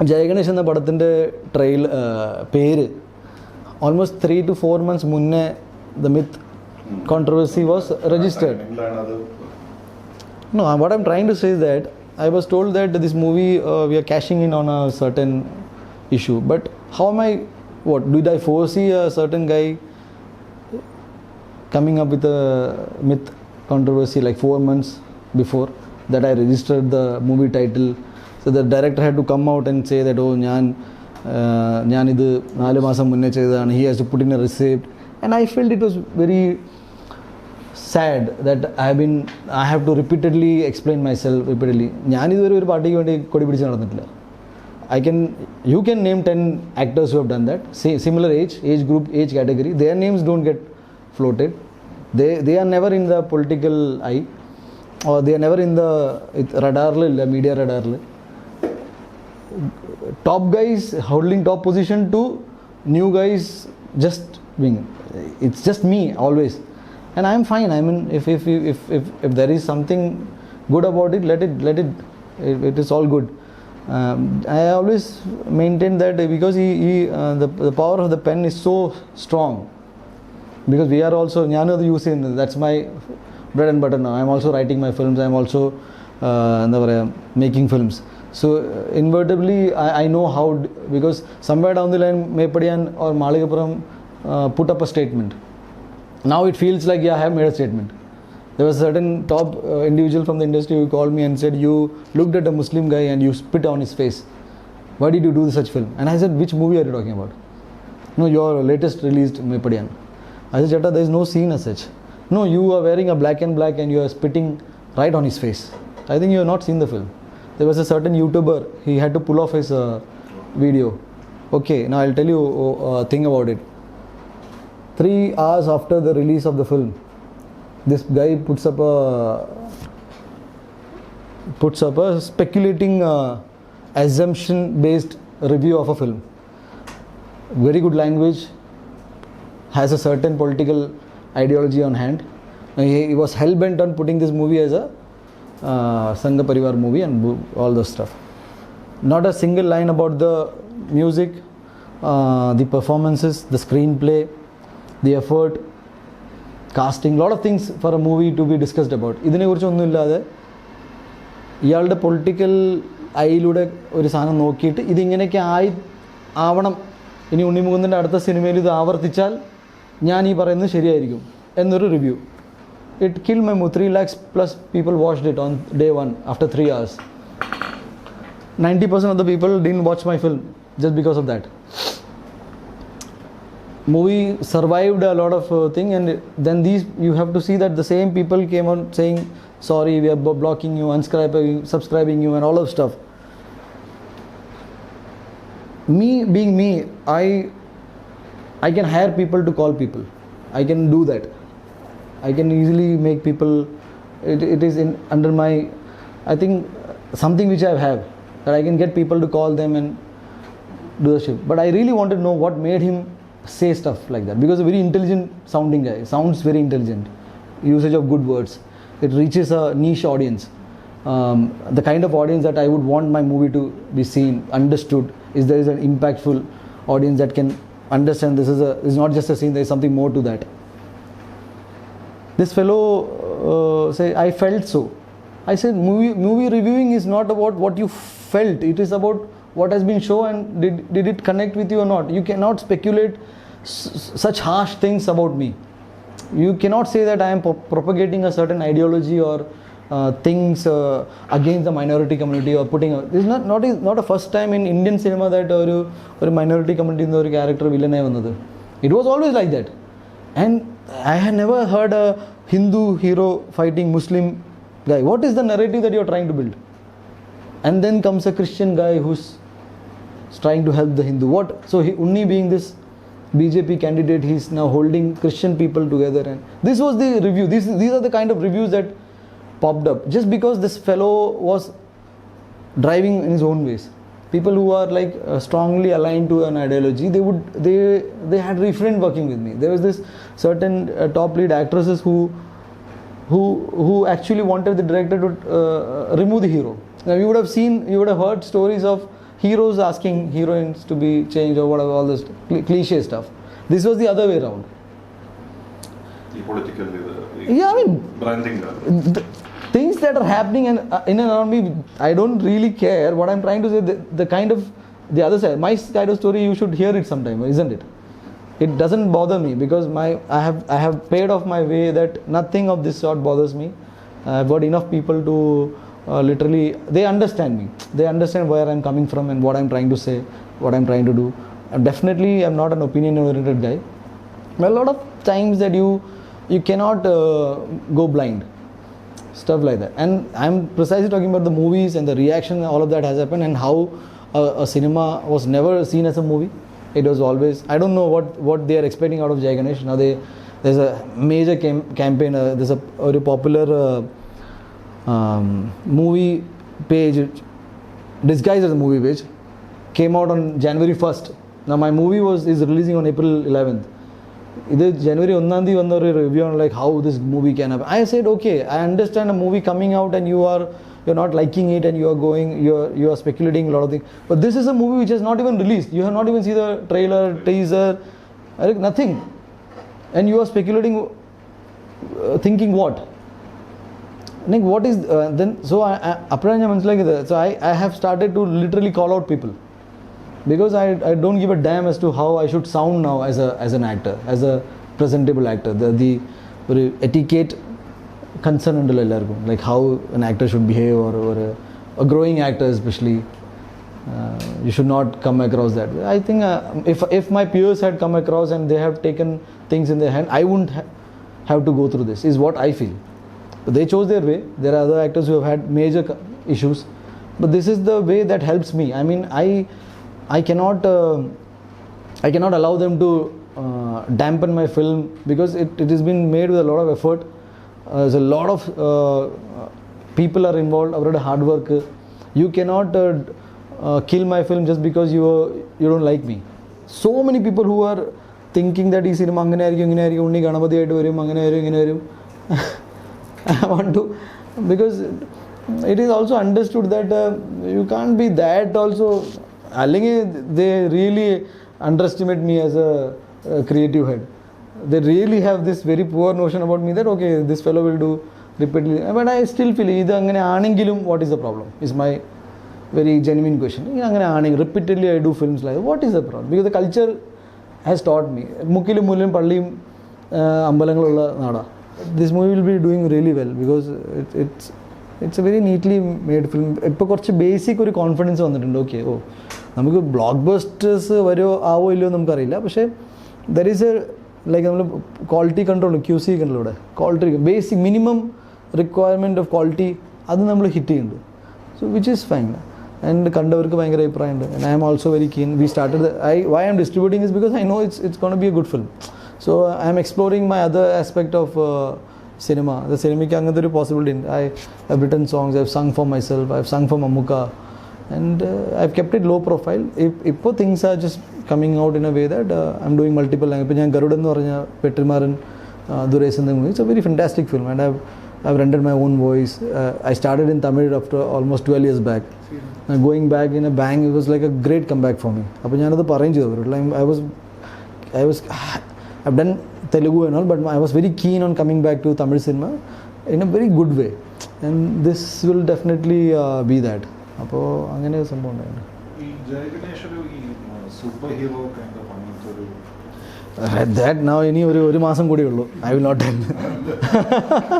Jai Ganesh and the Padatinte trail pair almost 3 to 4 months munne the myth controversy was registered. No, what I'm trying to say is that I was told that this movie we are cashing in on a certain issue, but how am I, what, did I foresee a certain guy coming up with a myth controversy like 4 months before that I registered the movie title? So the director had to come out and say that, oh, he has to put in a receipt. And I felt it was very sad that I have to repeatedly explain myself repeatedly. You can name 10 actors who have done that, similar age group, age category. Their names don't get floated. They are never in the political eye, or they are never in the radar, media radar. Top guys holding top position to new guys just being. It's just me always, and I'm fine. I mean, if there is something good about it, let it. It is all good. I always maintain that because the power of the pen is so strong. Because we are also that's my bread and butter now. I'm also writing my films. I'm also making films. So invertibly, I know how, because somewhere down the line, Mepadian or Maligapuram put up a statement. Now it feels like, yeah, I have made a statement. There was a certain top individual from the industry who called me and said, you looked at a Muslim guy and you spit on his face. Why did you do such film? And I said, which movie are you talking about? No, your latest released Mepadian. I said, Chata, there is no scene as such. No, you are wearing a black and you are spitting right on his face. I think you have not seen the film. There was a certain YouTuber, he had to pull off his video. Okay, now I'll tell you a thing about it. 3 hours after the release of the film, this guy puts up a speculating assumption based review of a film. Very good language, has a certain political ideology on hand. He was hell-bent on putting this movie as a Sangha Parivar movie and all those stuff. Not a single line about the music, the performances, the screenplay, the effort, casting, lot of things for a movie to be discussed about. ഇതിനെ കുറിച്ച് ഒന്നുമില്ലാതെ ഇയാളുടെ political ഐയിലൂടെ ഒരു സാധനം നോക്കിയിട്ട് ഇതിങ്ങനെയൊക്കെ ആവണം, ഇനി ഉണ്ണി മുകുന്ദൻ്റെ അടുത്ത സിനിമയിൽ ഇത് ആവർത്തിച്ചാൽ ഞാൻ ഈ പറയുന്നത് ശരിയായിരിക്കും എന്നൊരു review. It killed my mood. 3 lakhs plus people watched it on day 1 after 3 hours. 90% of the people didn't watch my film just because of that. Movie survived a lot of thing, and then you have to see that the same people came on saying, sorry, we are blocking you, subscribing you and all of stuff. Me being me, I can hire people to call people. I can do that. I can easily make people, it is under my, I think, something which I have, that I can get people to call them and do the shit. But I really wanted to know what made him say stuff like that, because a very intelligent sounding guy, sounds very intelligent, usage of good words, it reaches a niche audience, the kind of audience that I would want my movie to be seen, understood, is there is an impactful audience that can understand this is not just a scene, there is something more to that. This fellow say, I felt so. I said, movie reviewing is not about what you felt, it is about what has been shown and did it connect with you or not. You cannot speculate such harsh things about me. You cannot say that I am propagating a certain ideology or things against the minority community or putting. This is not a first time in Indian cinema that a minority community in the character villain. It was always like that, and I had never heard a Hindu hero fighting Muslim guy. What is the narrative that you are trying to build? And then comes a Christian guy who's trying to help the Hindu. What? So Unni being this BJP candidate, he's now holding Christian people together. And this was the review. These are the kind of reviews that popped up just because this fellow was driving in his own ways. People who are like strongly aligned to an ideology, they had refrained working with me. There was this certain top lead actresses who actually wanted the director to remove the hero. Now you would have heard stories of heroes asking heroines to be changed or whatever, all this cliche stuff. This was the other way around. The political, yeah, I mean, branding. Things that are happening and in and around me, I don't really care. What I'm trying to say, the kind of the other side, my kind of story, you should hear it sometime, isn't it? It doesn't bother me because I have paid off my way that nothing of this sort bothers me. I've got enough people to literally, they understand me. They understand where I'm coming from and what I'm trying to say, what I'm trying to do. Definitely, I'm not an opinion-oriented guy. A lot of times that you cannot go blind. Stuff like that. And I'm precisely talking about the movies and the reaction, all of that has happened, and how a cinema was never seen as a movie. It was always, I don't know what they are expecting out of Jai Ganesh. Now there's a major campaign, there's a very popular movie page, disguised as a movie page, came out on January 1st. Now my movie is releasing on April 11th. This January 1st was a review on like how this movie can happen. I said, okay, I understand a movie coming out and you're not liking it and you are speculating a lot of things. But this is a movie which has not even released. You have not even seen the trailer, teaser, nothing. And you are speculating, thinking what? Like what is then? So I have started to literally call out people. Because I don't give a damn as to how I should sound now as an actor, as a presentable actor. The etiquette concern like how an actor should behave or a growing actor especially. You should not come across that way. I think if my peers had come across and they have taken things in their hand, I wouldn't have to go through this, is what I feel. But they chose their way. There are other actors who have had major issues. But this is the way that helps me. I mean, I cannot allow them to dampen my film because it has been made with a lot of effort. There's a lot of people are involved, already hard work. You cannot kill my film just because you don't like me. So many people who are thinking that this cinema Unni Ganapathiyaittu varum angane varum. I want to, because it is also understood that you can't be that also. They really underestimate me as a creative head. They really have this very poor notion about me that okay, this fellow will do repeatedly. But I still feel what is the problem? Is my very genuine question. Repeatedly I do films like that. What is the problem? Because the culture has taught me. This movie will be doing really well because it's a very neatly made film. Basic confidence on it. Okay, blockbusters there is a like quality control, QC control, quality basic minimum requirement of quality. That's hit. So which is fine. And I am also very keen. We started why I am distributing is because I know it's going to be a good film. So I am exploring my other aspect of cinema. The cinema is possibility. I have written songs, I have sung for myself, I have sung for Mamuka, and I have kept it low profile. If things are just coming out in a way that I am doing multiple languages. Garudan Petrimaran Duresan, it's a very fantastic film, and I've rendered my own voice. I started in Tamil after almost 12 years back. Going back in a bang, it was like a great comeback for me. I've done Telugu and all, but I was very keen on coming back to Tamil cinema in a very good way, and this will definitely be that. So, Jai Ganesh superhero kind of that now I will not tell.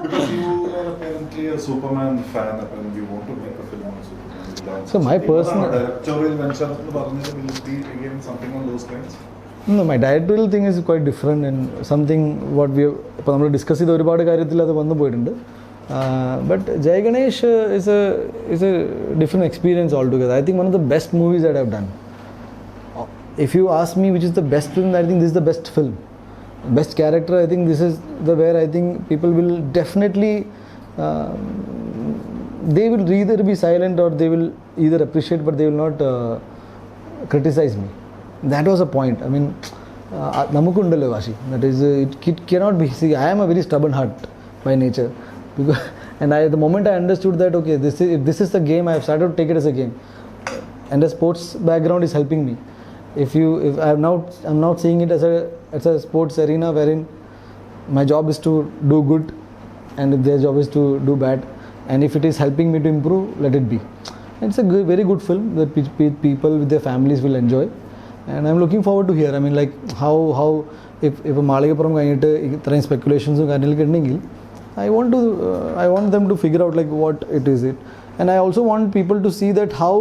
Because you are apparently a Superman fan and you want to make a film on Superman. So my personal directorial venture will be again something on those lines. No, my directorial thing is quite different and something what we have discussed with but Jai Ganesh is a different experience altogether. I think one of the best movies that I've done. If you ask me which is the best film, I think this is the best film. Best character, I think this is where I think people will definitely they will either be silent or they will either appreciate, but they will not criticize me. That was a point. I mean, that is, it cannot be. See, I am a very stubborn heart by nature, because, and the moment I understood that okay, if this is the game, I have started to take it as a game, and the sports background is helping me. If I'm not seeing it as a sports arena wherein my job is to do good and if their job is to do bad, and if it is helping me to improve, let it be. It's a very good film that people with their families will enjoy, and I'm looking forward to hear. I mean, like how if Maligapuram കഴിഞ്ഞിട്ട് ഇത്രയും സ്പെക്കുലേഷൻസും കാര്യങ്ങളൊക്കെ ഉണ്ടെങ്കിൽ I want them to figure out like what it is it, and I also want people to see that how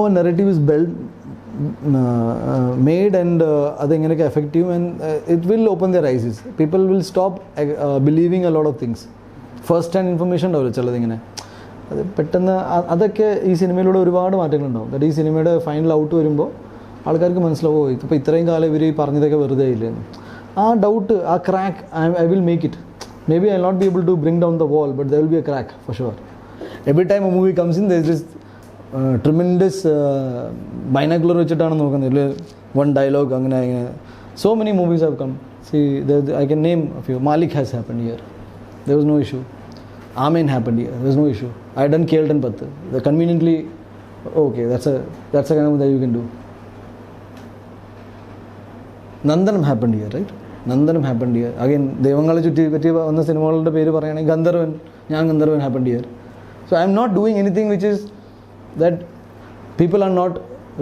a narrative is built, made, and അതെങ്ങനെയൊക്കെ effective, and it will open their eyes. People will stop believing a lot of things. First hand information ഉണ്ടാവില്ല ചിലതിങ്ങനെ, അത് പെട്ടെന്ന് അതൊക്കെ ഈ സിനിമയിലൂടെ ഒരുപാട് മാറ്റങ്ങളുണ്ടാവും. That ഈ സിനിമയുടെ final out വരുമ്പോൾ ആൾക്കാർക്ക് മനസ്സിലാവും ഇപ്പോൾ ഇത്രയും കാലം ഇവർ ഈ പറഞ്ഞതൊക്കെ വെറുതെ ഇല്ലെന്ന്. ആ ഡൗട്ട്, ആ crack I will make it. Maybe I'll not be able to bring down the wall, but there will be a crack for sure. Every time a movie comes in, there's this tremendous binocular വെച്ചിട്ടാണ് നോക്കുന്നത്. One dialogue അങ്ങനെ. So many movies have come. See, I can name a few. Malik has happened here. There was no issue. Amen happened here. There was no issue. I had done Kelton Pathu. Conveniently, okay, that's a kind of that you can do. Nandanam happened here, right? Nandanam happened here. Again, Devangala Chutti പറ്റി വന്ന സിനിമകളുടെ പേര് പറയുകയാണെങ്കിൽ Gandharvan happened here. So I am not doing anything which is that people are not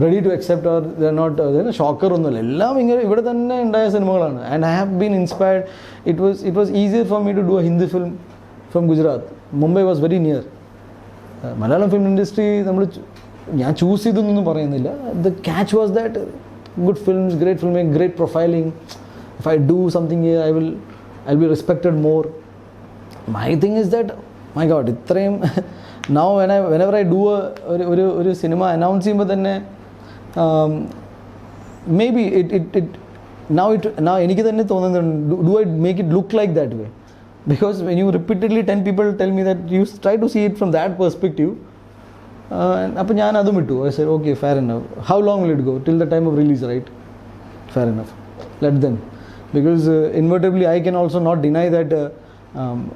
ready to accept, or they are not shocker ഒന്നുമില്ല. എല്ലാം ഇങ്ങനെ ഇവിടെ തന്നെ ഉണ്ടായ സിനിമകളാണ്. And I have been inspired. It was easier for me to do a Hindi film from Gujarat. Mumbai was very near. Malayalam film industry ഞാൻ choose ചെയ്തൊന്നും പറയുന്നില്ല. The catch was that good films, great filming, great profiling. If I do something here, I'll be respected more. My thing is that, my God, ഇത്രയും now whenever I do ഒരു cinema announce ചെയ്യുമ്പോൾ തന്നെ maybe it now എനിക്ക് തന്നെ തോന്നുന്നുണ്ട്, do I make it look like that way? Because when you repeatedly 10 people tell me that, you try to see it from that perspective. അപ്പോൾ ഞാൻ അതും ഇട്ടു. I said, okay, fair enough. How long will it go? Till the time of release, right? Fair enough. Let them. Because inevitably I can also not deny that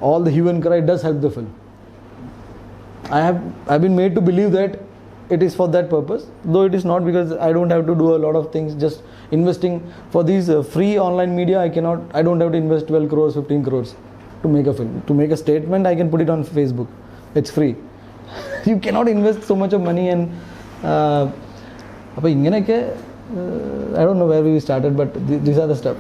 all the hue and cry does help the film. I've been made to believe that it is for that purpose, though it is not, because I don't have to do a lot of things. Just investing for these free online media, I don't have to invest 12 crores, 15 crores to make a film. To make a statement, I can put it on Facebook. It's free. You cannot invest so much of money, and അപ്പോൾ ഇങ്ങനെയൊക്കെ I don't know where we started, but these are the stuff.